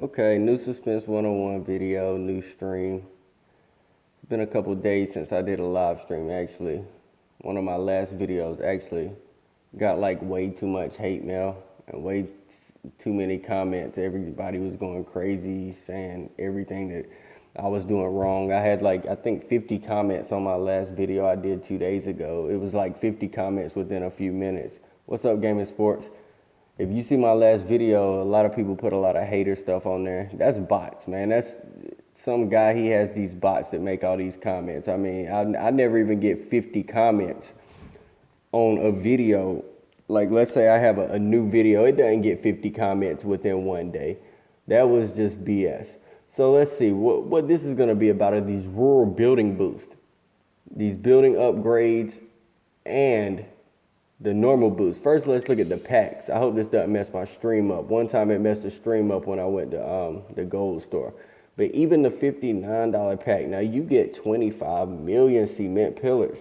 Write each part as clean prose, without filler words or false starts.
Okay, new Suspense 101 video, new stream. It's been a couple days since I did a live stream actually. One of my last videos actually got like way too much hate mail and way too many comments. Everybody was going crazy saying everything that I was doing wrong. I had like, I think 50 comments on my last video I did 2 days ago. It was like 50 comments within a few minutes. What's up, Gaming Sports? If you see my last video, a lot of people put a lot of hater stuff on there. That's bots, man. That's some guy, he has these bots that make all these comments. I mean, I never even get 50 comments on a video. Like, let's say I have a new video, it doesn't get 50 comments within one day. That was just BS. So let's see, what this is gonna be about are these rural building boosts, these building upgrades, and the normal boost. First, let's look at the packs. I hope this doesn't mess my stream up. One time it messed the stream up when I went to the gold store. But even the $59 pack, now you get 25 million cement pillars.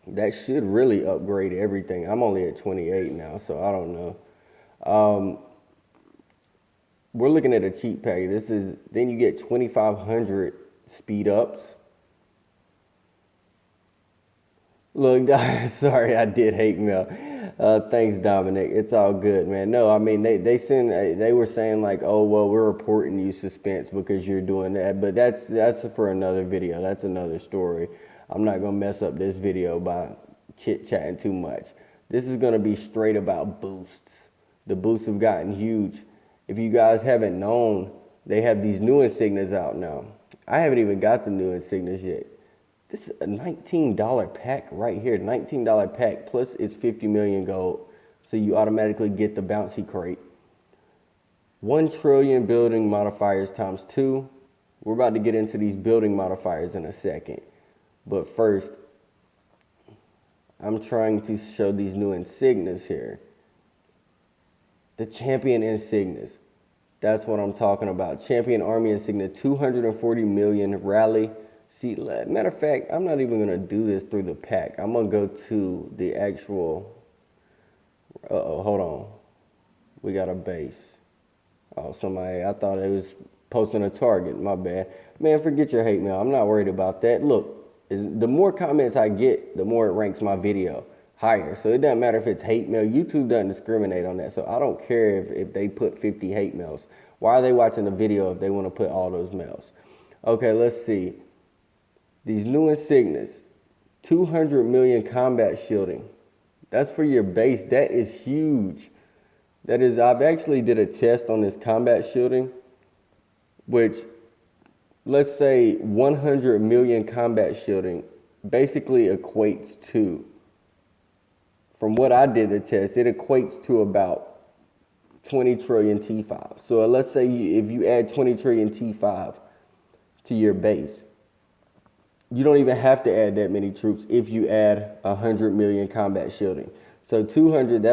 That should really upgrade everything. I'm only at 28 now, so I don't know. We're looking at a cheap pack. Then you get 2,500 speed ups. Look, sorry, I did hate mail. Thanks, Dominic. It's all good, man. No, I mean they were saying like, oh well, we're reporting you suspense because you're doing that, but that's for another video. That's another story. I'm not gonna mess up this video by chit chatting too much. This is gonna be straight about boosts. The boosts have gotten huge. If you guys haven't known, they have these new insignias out now. I haven't even got the new insignias yet. This is a $19 pack right here. $19 pack plus it's 50 million gold. So you automatically get the bouncy crate. 1 trillion building modifiers times 2. We're about to get into these building modifiers in a second. But first, I'm trying to show these new insignias here. The champion insignias. That's what I'm talking about. Champion army insignia, 240 million rally. See, matter of fact, I'm not even gonna do this through the pack. I'm gonna go to the actual, hold on. We got a base. Oh, somebody, I thought it was posting a target, my bad. Man, forget your hate mail, I'm not worried about that. Look, the more comments I get, the more it ranks my video higher. So it doesn't matter if it's hate mail, YouTube doesn't discriminate on that. So I don't care if they put 50 hate mails. Why are they watching the video if they wanna put all those mails? Okay, let's see. These new insignias, 200 million combat shielding. That's for your base. That is huge. That is, I've actually did a test on this combat shielding, which, let's say 100 million combat shielding basically equates to, from what I did the test, it equates to about 20 trillion T5. So let's say if you add 20 trillion T5 to your base, you don't even have to add that many troops if you add 100 million combat shielding. So 200,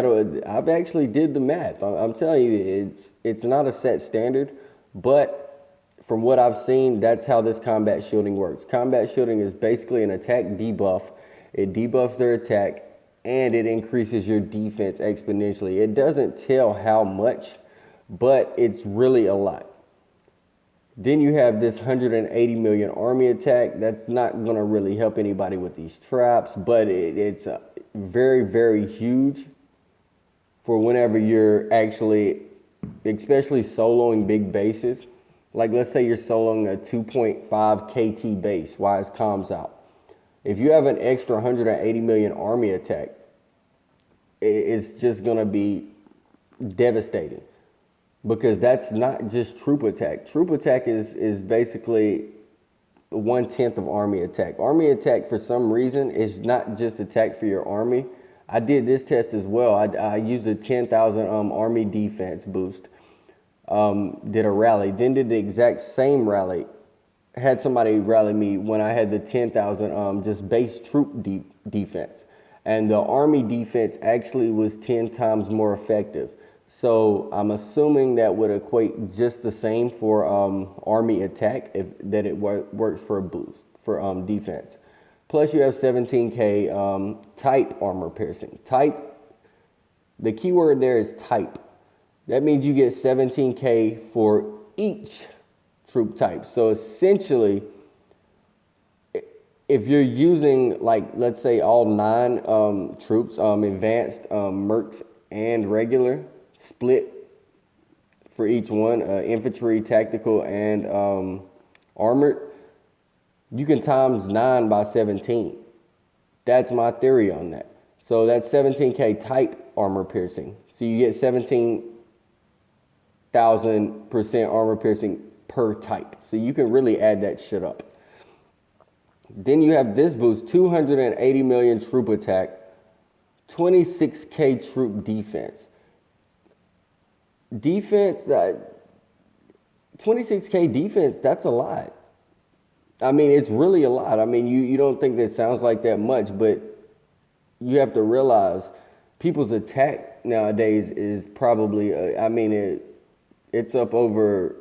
I've actually did the math. I'm telling you, it's not a set standard, but from what I've seen, that's how this combat shielding works. Combat shielding is basically an attack debuff. It debuffs their attack, and it increases your defense exponentially. It doesn't tell how much, but it's really a lot. Then you have this 180 million army attack. That's not going to really help anybody with these traps, but it's very, very huge for whenever you're actually, especially soloing big bases. Like let's say you're soloing a 2.5 KT base while it's comms out. If you have an extra 180 million army attack, it's just going to be devastating. Because that's not just troop attack. Troop attack is basically 1/10 of army attack. Army attack, for some reason, is not just attack for your army. I did this test as well. I used a 10,000 army defense boost. Did a rally, then did the exact same rally. Had somebody rally me when I had the 10,000 just base troop defense. And the army defense actually was 10 times more effective. So I'm assuming that would equate just the same for army attack, that it works for a boost for defense. Plus you have 17k type armor piercing. Type, the keyword there is type. That means you get 17k for each troop type. So essentially, if you're using, like, let's say all 9 troops, advanced, mercs, and regular, split for each one, infantry, tactical, and armored, you can times 9 by 17. That's my theory on that. So that's 17K type armor piercing. So you get 17,000% armor piercing per type. So you can really add that shit up. Then you have this boost, 280 million troop attack, 26K troop defense. Defense, 26K defense, that's a lot. I mean, it's really a lot. I mean, you don't think that sounds like that much, but you have to realize people's attack nowadays is probably, it's up over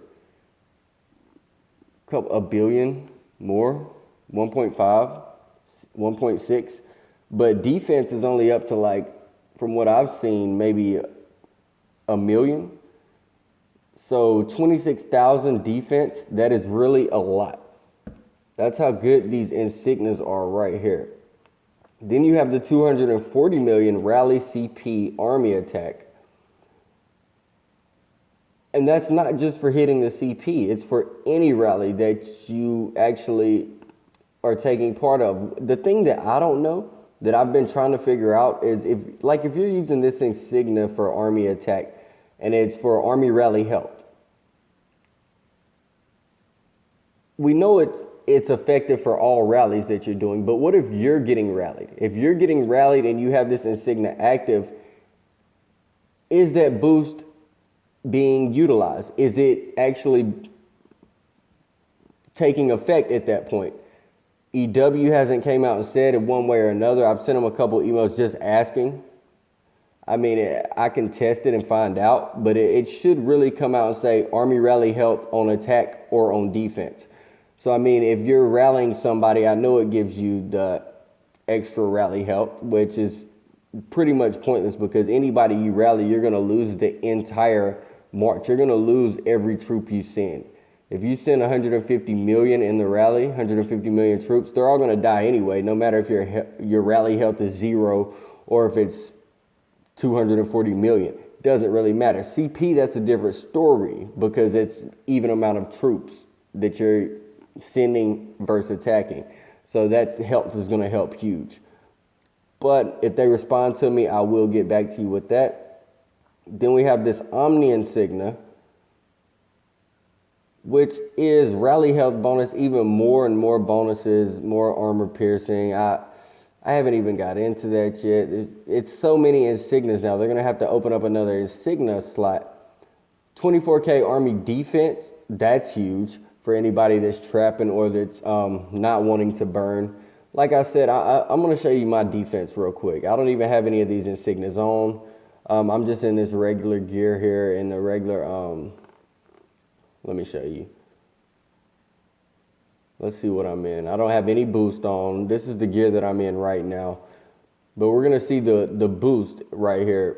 a billion more, 1.5, 1.6. But defense is only up to, like, from what I've seen, maybe a million. So 26,000 defense, that is really a lot. That's how good these insignias are right here. Then you have the 240 million rally CP army attack. And that's not just for hitting the CP, it's for any rally that you actually are taking part of. The thing that I don't know, that I've been trying to figure out, is if you're using this insignia for army attack and it's for army rally health, we know it's effective for all rallies that you're doing, but what if you're getting rallied? If you're getting rallied and you have this insignia active, is that boost being utilized? Is it actually taking effect at that point? EW hasn't came out and said it one way or another. I've sent them a couple emails just asking. I mean, I can test it and find out, but it should really come out and say Army Rally Health on attack or on defense. So, I mean, if you're rallying somebody, I know it gives you the extra rally health, which is pretty much pointless because anybody you rally, you're going to lose the entire march. You're going to lose every troop you send. If you send 150 million in the rally, 150 million troops, they're all going to die anyway, no matter if your rally health is 0 or if it's 240 million. Doesn't really matter. CP, that's a different story because it's even amount of troops that you're sending versus attacking. So that's health is going to help huge. But if they respond to me, I will get back to you with that. Then we have this Omni Insignia, which is rally health bonus, even more and more bonuses, more armor piercing. I haven't even got into that yet. It's so many insignias now. They're going to have to open up another insignia slot. 24K army defense, that's huge for anybody that's trapping or that's not wanting to burn. Like I said, I'm going to show you my defense real quick. I don't even have any of these insignias on. I'm just in this regular gear here in the regular, let me show you. Let's see what I'm in. I don't have any boost on. This is the gear that I'm in right now. But we're going to see the boost right here.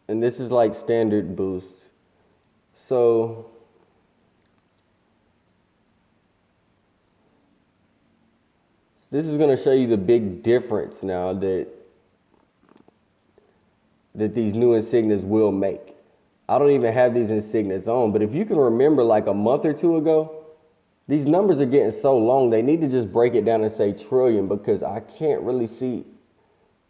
And this is like standard boost. So this is going to show you the big difference now that these new insignias will make. I don't even have these insignias on, but if you can remember like a month or two ago, these numbers are getting so long, they need to just break it down and say trillion because I can't really see.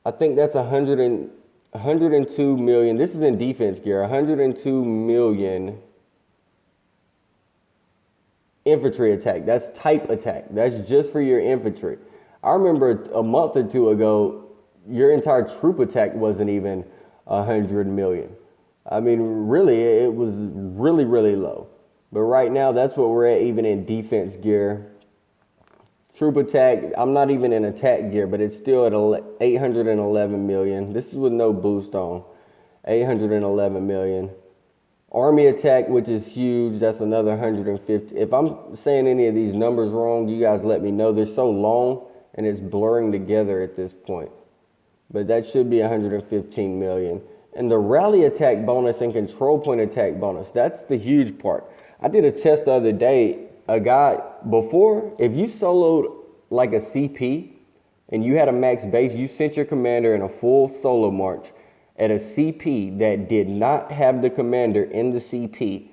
I think that's 102 million. This is in defense gear, 102 million infantry attack. That's type attack. That's just for your infantry. I remember a month or two ago, your entire troop attack wasn't even 100 million. I mean, really, it was really, really low. But right now, that's what we're at, even in defense gear. Troop attack, I'm not even in attack gear, but it's still at 811 million. This is with no boost on. 811 million. Army attack, which is huge, that's another 150. If I'm saying any of these numbers wrong, you guys let me know. They're so long, and it's blurring together at this point. But that should be 115 million. And the rally attack bonus and control point attack bonus, that's the huge part. I did a test the other day. A guy, before, if you soloed like a CP and you had a max base, you sent your commander in a full solo march at a CP that did not have the commander in the CP,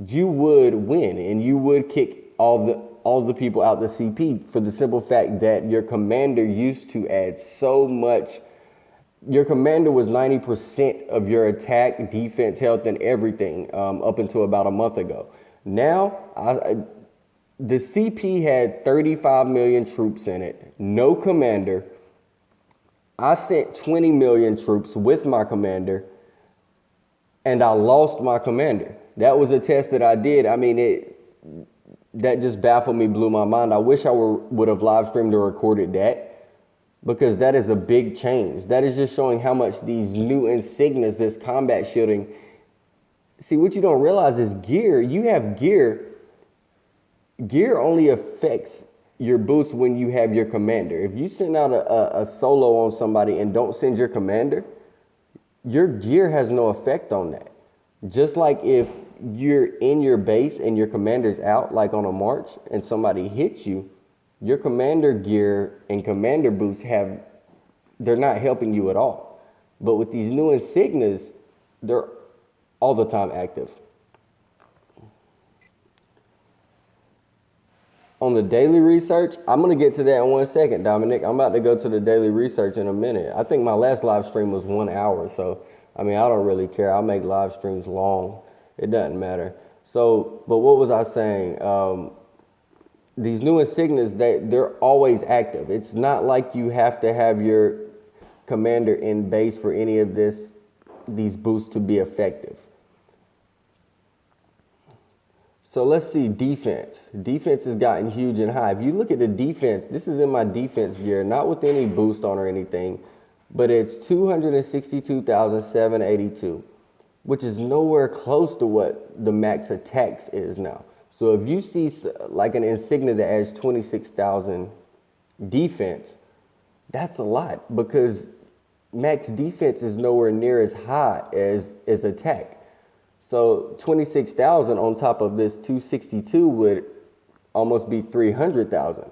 you would win and you would kick all the people out the CP for the simple fact that your commander used to add so much. Your commander was 90% of your attack, defense, health, and everything up until about a month ago. Now, the CP had 35 million troops in it, no commander. I sent 20 million troops with my commander, and I lost my commander. That was a test that I did. I mean, that just baffled me, blew my mind. I wish I would have live streamed or recorded that, because that is a big change. That is just showing how much these new insignias, this combat shielding. See, what you don't realize is gear. You have gear. Gear only affects your boost when you have your commander. If you send out a solo on somebody and don't send your commander, your gear has no effect on that. Just like if you're in your base and your commander's out, like on a march, and somebody hits you, your commander gear and commander boost they're not helping you at all. But with these new insignias, they're all the time active. On the daily research, I'm going to get to that in 1 second, Dominic. I'm about to go to the daily research in a minute. I think my last live stream was 1 hour, so I mean, I don't really care. I'll make live streams long. It doesn't matter. So, but what was I saying? These new insignias, they're always active. It's not like you have to have your commander in base for any of these boosts to be effective. So let's see defense. Defense has gotten huge and high. If you look at the defense, this is in my defense gear, not with any boost on or anything, but it's 262,782, which is nowhere close to what the max attacks is now. So if you see like an insignia that adds 26,000 defense, that's a lot, because max defense is nowhere near as high as attack. So 26,000 on top of this 262 would almost be 300,000.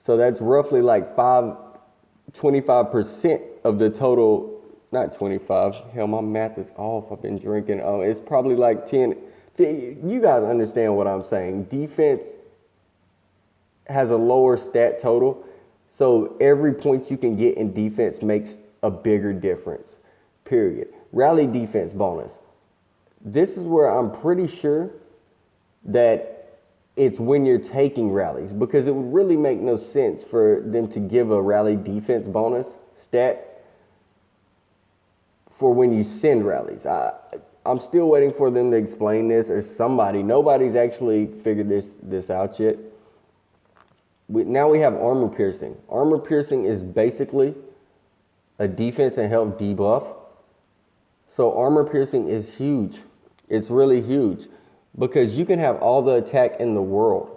So that's roughly like 25% of the total, not 25, hell, my math is off, I've been drinking. It's probably like 10, you guys understand what I'm saying. Defense has a lower stat total, so every point you can get in defense makes a bigger difference, period. Rally defense bonus. This is where I'm pretty sure that it's when you're taking rallies, because it would really make no sense for them to give a rally defense bonus stat for when you send rallies. I'm still waiting for them to explain this, or somebody. Nobody's actually figured this out yet. Now we have armor piercing. Armor piercing is basically a defense and health debuff. So armor piercing is huge. It's really huge, because you can have all the attack in the world.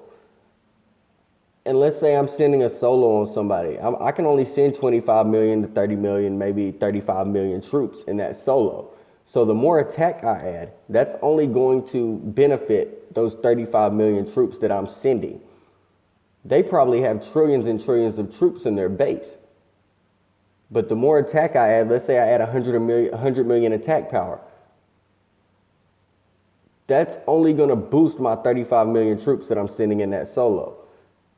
And let's say I'm sending a solo on somebody. I can only send 25 million to 30 million, maybe 35 million troops in that solo. So the more attack I add, that's only going to benefit those 35 million troops that I'm sending. They probably have trillions and trillions of troops in their base. But the more attack I add, let's say I add 100 million attack power, that's only going to boost my 35 million troops that I'm sending in that solo.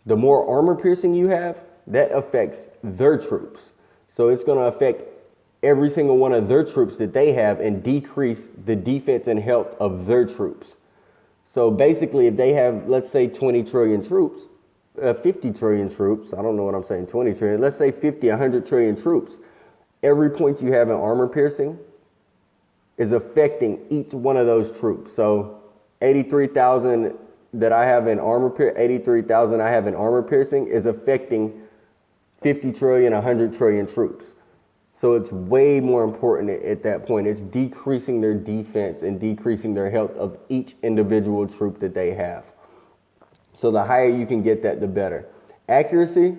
The more armor piercing you have, that affects their troops. So it's going to affect every single one of their troops that they have and decrease the defense and health of their troops. So basically, if they have, let's say, 20 trillion troops, 50 trillion troops, I don't know what I'm saying, 20 trillion, let's say 50, 100 trillion troops, every point you have in armor piercing is affecting each one of those troops. So 83,000 that I have in armor 83,000 I have in armor piercing is affecting 50 trillion, 100 trillion troops. So it's way more important at that point. It's decreasing their defense and decreasing their health of each individual troop that they have. So the higher you can get that, the better. Accuracy,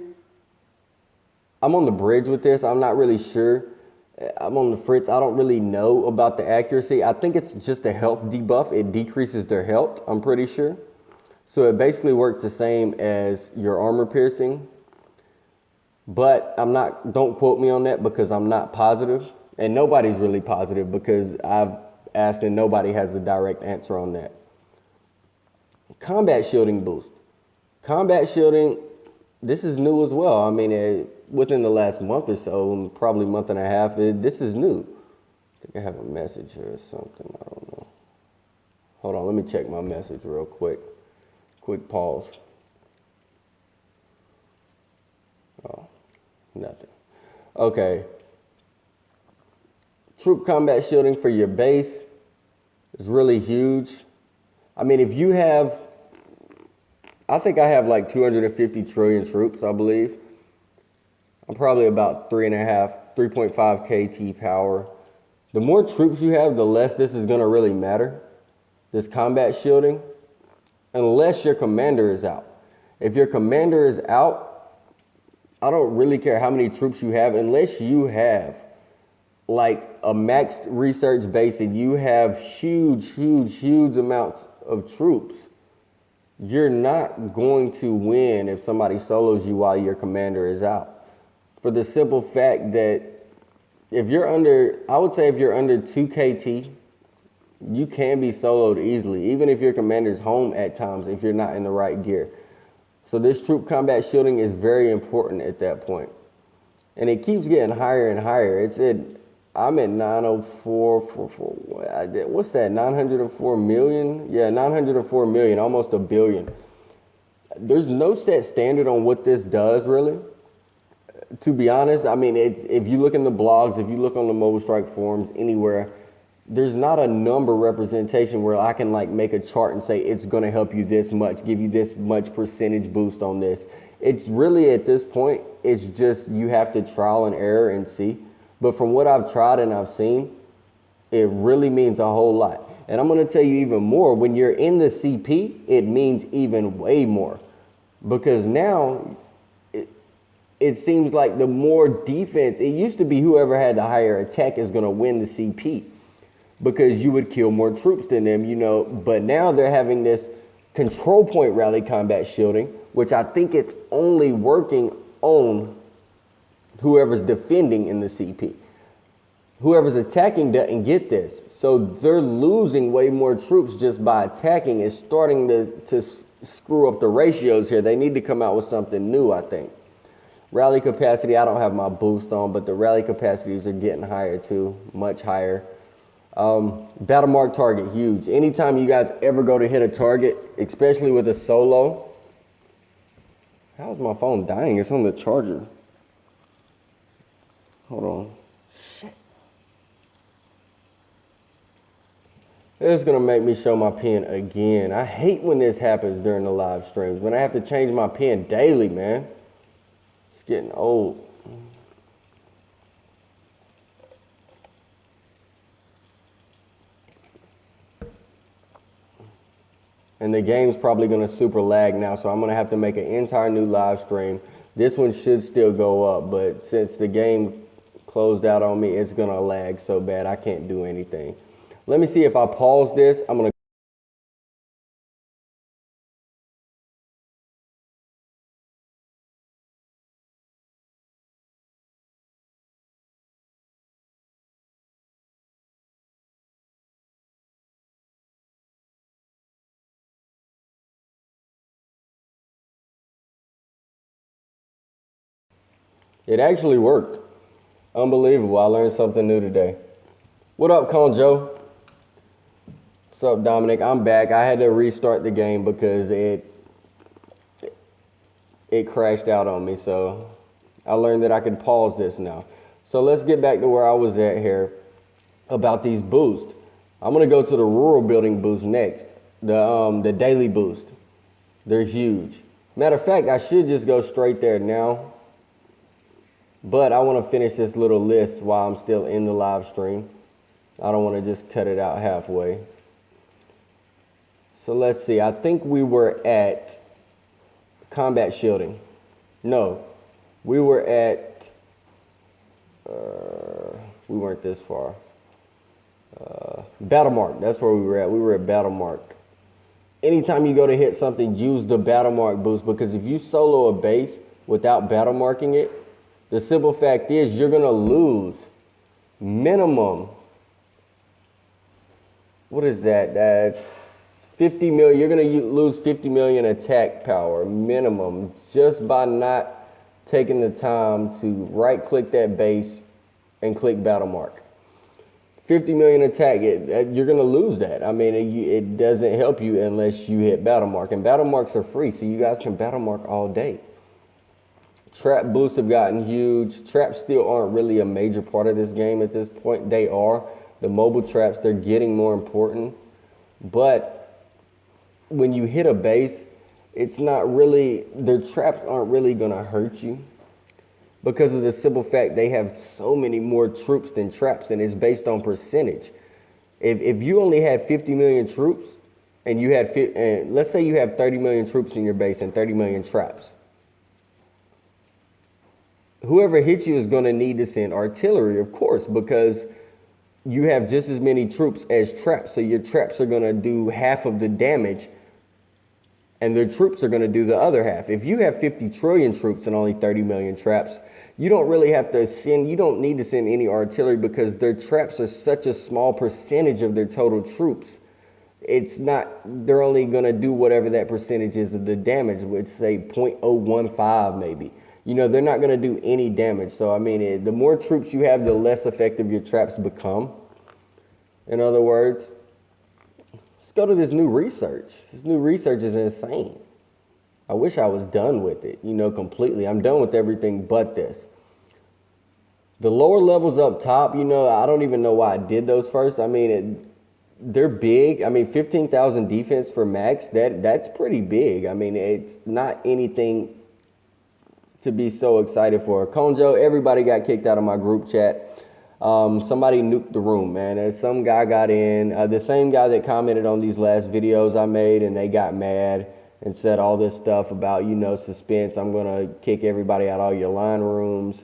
I'm on the bridge with this. I'm not really sure. I'm on the fritz. I don't really know about the accuracy. I think it's just a health debuff. It decreases their health, I'm pretty sure. So it basically works the same as your armor piercing. But don't quote me on that because I'm not positive. And nobody's really positive because I've asked and nobody has a direct answer on that. Combat shielding boost. Combat shielding, this is new as well. I mean, within the last month or so, probably month and a half, this is new. I think I have a message here or something. I don't know. Hold on, let me check my message real quick. Quick pause. Oh, nothing. Okay. Troop combat shielding for your base is really huge. I mean, if you have, I think I have like 250 trillion troops, I believe. I'm probably about 3.5 KT power. The more troops you have, the less this is going to really matter, this combat shielding, unless your commander is out. If your commander is out, I don't really care how many troops you have, unless you have like a maxed research base and you have huge amounts of troops. You're not going to win if somebody solos you while your commander is out. For the simple fact that if you're under, I would say if you're under 2 KT, you can be soloed easily, even if your commander's home at times, if you're not in the right gear. So this troop combat shielding is very important at that point. And it keeps getting higher and higher. I'm at 904, what's that, 904 million? Yeah, 904 million, almost $1 billion. There's no set standard on what this does, really. To be honest, I mean, if you look in the blogs, if you look on the Mobile Strike forums, anywhere, there's not a number representation where I can like make a chart and say it's going to help you this much, give you this much percentage boost on this. It's really, at this point, it's just you have to trial and error and see. But from what I've tried and I've seen, it really means a whole lot. And I'm going to tell you even more. When you're in the CP, it means even way more. Because now, it seems like the more defense, it used to be whoever had the higher attack is going to win the CP. Because you would kill more troops than them, you know. But now they're having this control point rally combat shielding, which I think it's only working on whoever's defending in the CP. Whoever's attacking doesn't get this. So they're losing way more troops just by attacking. It's starting to screw up the ratios here. They need to come out with something new, I think. Rally capacity, I don't have my boost on, but the rally capacities are getting higher too, much higher. Battle mark target, huge. Anytime you guys ever go to hit a target, especially with a solo. How's my phone dying? It's on the charger. Hold on. Shit. It's going to make me show my pin again. I hate when this happens during the live streams. When I have to change my pin daily, man. It's getting old. And the game's probably going to super lag now, so I'm going to have to make an entire new live stream. This one should still go up, but since the game closed out on me, it's going to lag so bad I can't do anything. Let me see if I pause this. I'm going to It actually worked. Unbelievable. I learned something new today. What up, Conjo? What's up, Dominic? I'm back. I had to restart the game because it crashed out on me. So I learned that I could pause this now. So let's get back to where I was at here about these boosts. I'm going to go to the rural building boost next. The daily boost. They're huge. Matter of fact, I should just go straight there now. But I want to finish this little list while I'm still in the live stream. I don't want to just cut it out halfway. So let's see. I think we were at combat shielding. No, we were at We weren't this far. Battle mark, that's where we were at. We were at battle mark. Anytime you go to hit something, use the battle mark boost, because if you solo a base without battle marking it, the simple fact is you're going to lose minimum, what is that? That's 50 million. You're going to lose 50 million attack power minimum just by not taking the time to right click that base and click battle mark. 50 million attack, you're going to lose that. I mean, it doesn't help you unless you hit battle mark. And battle marks are free, so you guys can battle mark all day. Trap boosts have gotten huge. Traps still aren't really a major part of this game at this point. They are. The mobile traps, they're getting more important. But when you hit a base, it's not really, their traps aren't really going to hurt you, because of the simple fact they have so many more troops than traps, and it's based on percentage. If you only had 50 million troops, and you had, and let's say you have 30 million troops in your base and 30 million traps, whoever hits you is going to need to send artillery, of course, because you have just as many troops as traps, so your traps are going to do half of the damage, and their troops are going to do the other half. If you have 50 trillion troops and only 30 million traps, you don't really have to send, you don't need to send any artillery, because their traps are such a small percentage of their total troops. It's not, they're only going to do whatever that percentage is of the damage, which say 0.015 maybe. You know, they're not going to do any damage. So, I mean, the more troops you have, the less effective your traps become. In other words, let's go to this new research. This new research is insane. I wish I was done with it, you know, completely. I'm done with everything but this. The lower levels up top, you know, I don't even know why I did those first. I mean, they're big. I mean, 15,000 defense for max, that's pretty big. I mean, it's not anything to be so excited for. Konjo, everybody got kicked out of my group chat. Somebody nuked the room, man. And some guy got in, the same guy that commented on these last videos I made, and they got mad and said all this stuff about, you know, suspense. I'm going to kick everybody out of all your line rooms.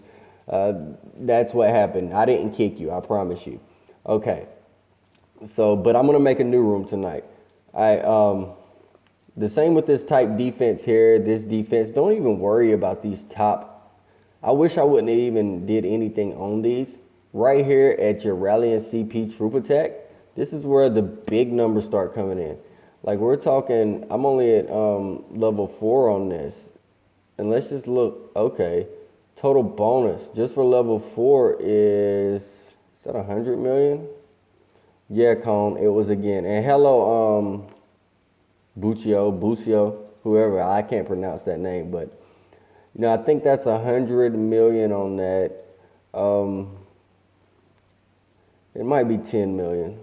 That's what happened. I didn't kick you, I promise you. Okay. So, but I'm going to make a new room tonight. The same with this type defense here, this defense. Don't even worry about these top. I wish I wouldn't have even did anything on these. Right here at your rally and CP troop attack, this is where the big numbers start coming in. Like, we're talking, I'm only at level 4 on this. And let's just look, okay. Total bonus just for level 4 is that 100 million? Yeah, Cone, it was again. And hello, Buccio, whoever, I can't pronounce that name, but, you know, I think that's 100 million on that. It might be 10 million.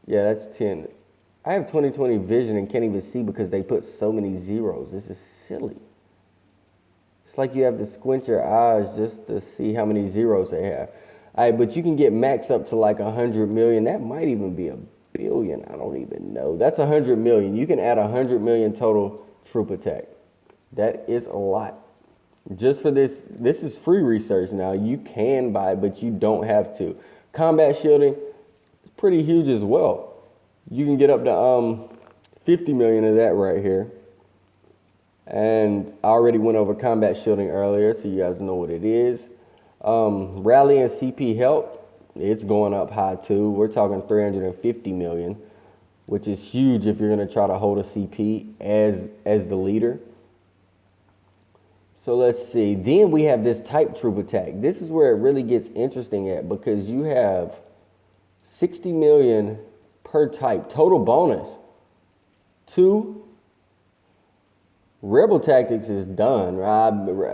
Yeah, that's 10. I have 20/20 vision and can't even see because they put so many zeros. This is silly. It's like you have to squint your eyes just to see how many zeros they have. All right, but you can get max up to like 100 million. That might even be a billion. I don't even know. That's 100 million. You can add 100 million total troop attack. That is a lot. Just for this, this is free research now. You can buy it, but you don't have to. Combat shielding is pretty huge as well. You can get up to 50 million of that right here. And I already went over combat shielding earlier, so you guys know what it is. Rally and CP health, it's going up high too. We're talking 350 million, which is huge if you're going to try to hold a CP as the leader. So let's see. Then we have this type troop attack. This is where it really gets interesting at, because you have 60 million per type. Total bonus. 2. Rebel Tactics is done.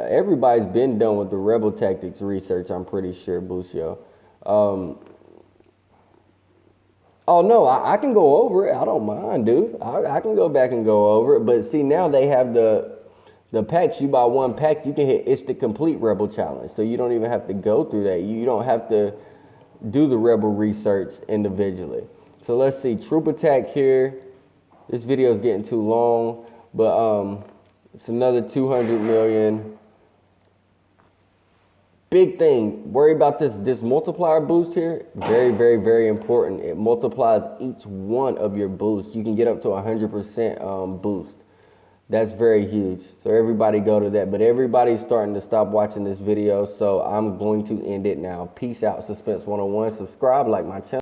Everybody's been done with the Rebel Tactics research, I'm pretty sure, Buccio. Oh, no, I can go over it. I don't mind, dude. I can go back and go over it. But see, now they have the packs. You buy one pack, you can hit instant complete Rebel Challenge. So you don't even have to go through that. You don't have to do the Rebel research individually. So let's see. Troop attack here. This video is getting too long. But it's another 200 million. Big thing, worry about this multiplier boost here. Very, very, very important. It multiplies each one of your boosts. You can get up to 100% boost. That's very huge. So everybody go to that. But everybody's starting to stop watching this video, so I'm going to end it now. Peace out, Suspense 101. Subscribe, like my channel.